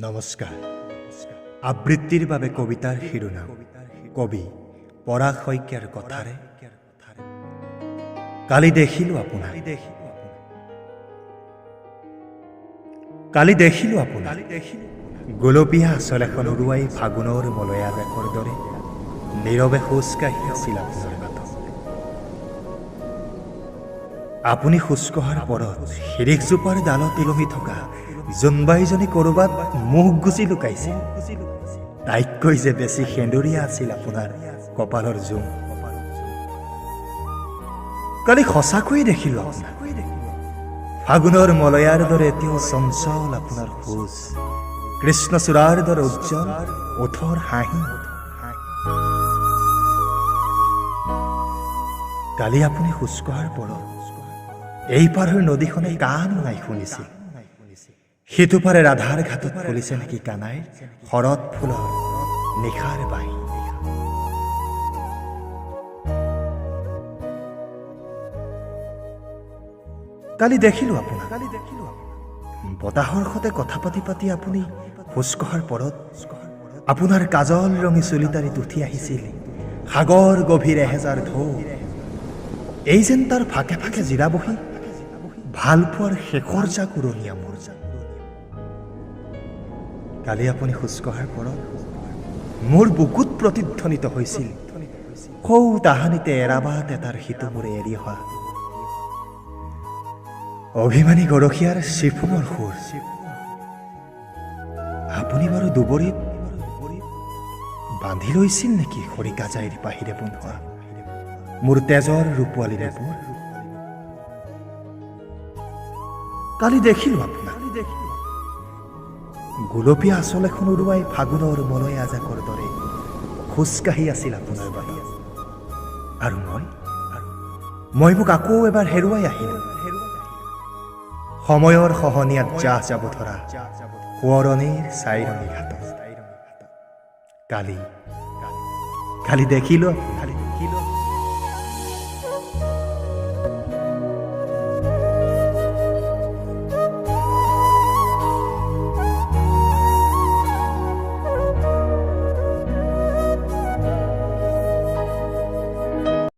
নমস্কাৰ। আবৃত্তিৰ বাবে কবিতাৰ শিৰোনাম কবি পৰাগ শইকীয়াৰ কথাৰে কালি দেখিলো আপোনাক, কালি দেখিলো আপোনাক গোলপীয়া আঁচল এখন উৰুৱাই ফাগুনৰ মলয়া বেকৰ দৰে নীৰৱে খোজকাঢ়ি আছিল আপোনাৰ বাটত। আপুনি খোজকঢ়াৰ পৰত শিৰিখজোপাৰ ডালত ওলমি থকা জোনবাইজনী ক'ৰবাত মুখ গুচি লুকাইছে। তাইতকৈ যে বেছি সেন্দুৰীয়া আছিল আপোনাৰ কপালৰ জোং। কালি সঁচাকৈয়ে দেখিলো আপোনাক, ফাগুনৰ মলয়াৰ দৰে এতিয়াও চঞ্চল আপোনাৰ খোজ, কৃষ্ণচূড়াৰ দৰে উজ্জ্বল ওঠৰ হাঁহি। কালি আপুনি খোজকঢ়াৰ পৰত এই পাৰ হৈ নদীখনে কাণ নাই শুনিছিল। সিটো পাৰে ৰাধাৰ ঘাটত ফুলিছে নেকি কানাইৰ শৰৎ ফুলৰ নিশাৰ বাঁহী। কালি দেখিলো আপোনাক, বতাহৰ সতে কথা পাতি পাতি আপুনি খোজকঢ়াৰ পৰত আপোনাৰ কাজল ৰঙী চুলিতাৰিত উঠি আহিছিল সাগৰ গভীৰ এহেজাৰ ঢৌ। এই যেন তাৰ ফাকে ফাকে জিৰা বহি ভাল পোৱাৰ শেষৰ জাক উৰণীয়া মোৰ। কালি আপুনি খোজকঢ়াৰ পৰত মোৰ বুকুত প্ৰতিধ্বনিত হৈছিল সৌ তাহানিতে এৰাবাত এটাৰ সিটো মূৰে এৰি অহা অভিমানী গৰখীয়াৰ চিফুনৰ সুৰ। আপুনি বাৰু দুবৰিত বান্ধি লৈছিল নেকি খৰিকাজাইৰ বাহিৰে বন্ধোৱা মোৰ তেজৰ ৰূপোৱালী ৰেপুৰ? কালি দেখিলো আপোনাক গোলপীয়া আঁচল এখন উৰুৱাই ফাগুনৰ মলয়া জাকৰ দৰে খোজকাঢ়ি আছিল আপোনাৰ বাহিৰত। আৰু মই মোক আকৌ এবাৰ হেৰুৱাই আহিলো সময়ৰ খহনীয়াত জাহ যাব ধৰা সোঁৱৰণিৰ চাইৰণি ঘাটত। কালি দেখিলো